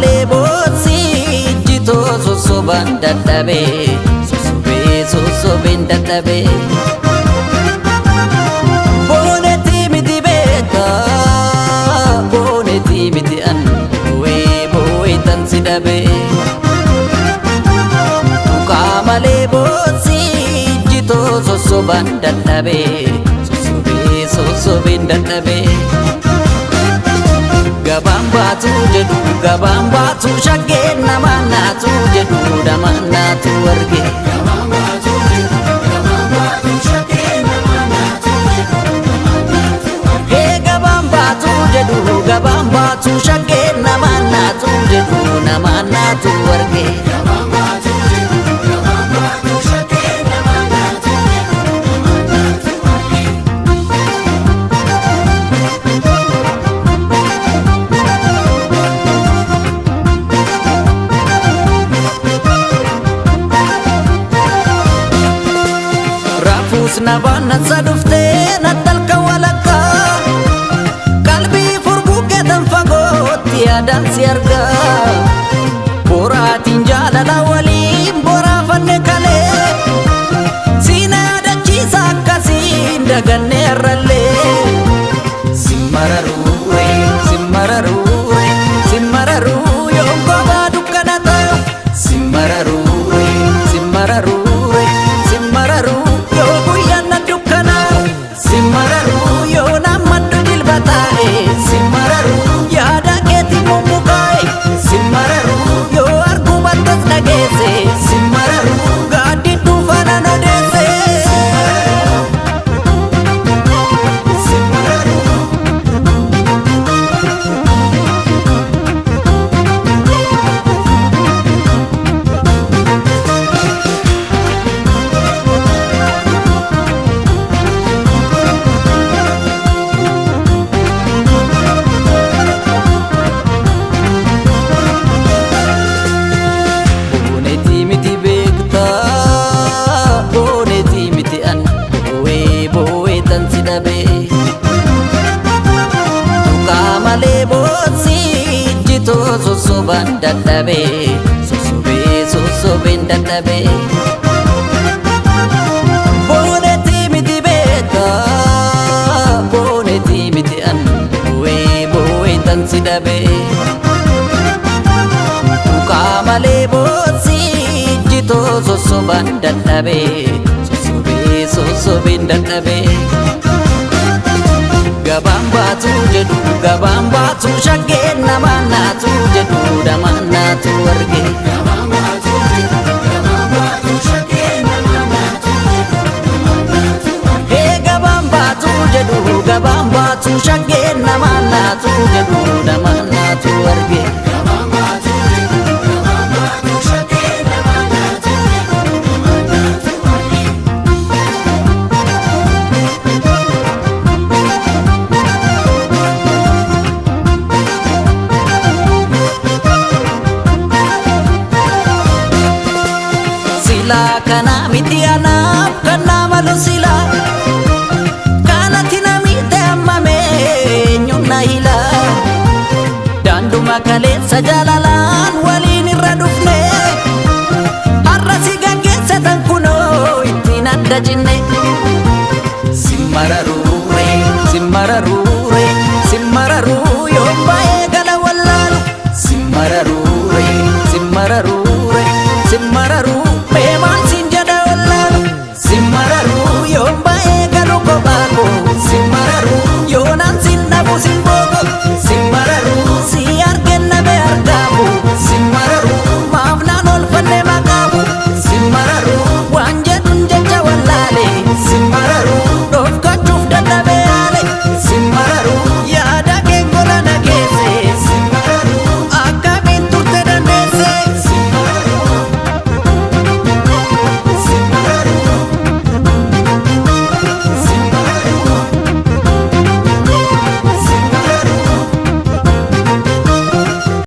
malee bootsi ijjitoo sossobaan dadhabee sossobeen dadhabee boonetii miti beekta boonetii miti an boo'eetan si dhabee tuqaa malee bootsi ijjitoo sossobaan dadhabee sossobeen dadhabee gabaan baatu jedhu gabaan baatu shaggeen namaan naatu jedhu namaan naatu arge gabaan baatu jedhu gabaan baatu shaggeen namaan naatu jedhu namaan naatu arge Nabana sadufte natalka walaka kalbi furbuke tan fagoti adan siarga boratin jalala wali bora fanne kale sina dachisa kasin daganne ralle simararu simararu simararu yongo badukanata simararu simararu simararu simararu yo namadu dilbatae simararu yaada keeti mumukae simararu yo argubatas dhagese simararu gaaddi dhufana nodese simararu tuqaa malee bootsi ijjitoo sossobaan dadhabee sossobeen dadhabee boonetii miti beekta boonetii miti an boo'eetan si dhabee tuqaa malee bootsi ijjitoo sossobaan dadhabee sossobeen dadhabee gabaan baatu jedhu gabaan baatu shaggeen namaan naatu jedhu namaan naatu arge gabaan baatu jedhu gabaan baatu shaggeen namaan naatu jedhu namaan naatu arge kana miti anaaf kan nama lusila kanatti namite ammame eenyumna hila daanduma kaleessa jaalalaan waliin irra dhufne har'a si gaggeessatan kunoo ittiin adda jinne simmararure simmararure simmararuu yoon baay'ee gala wallaalu simmararure simmararuu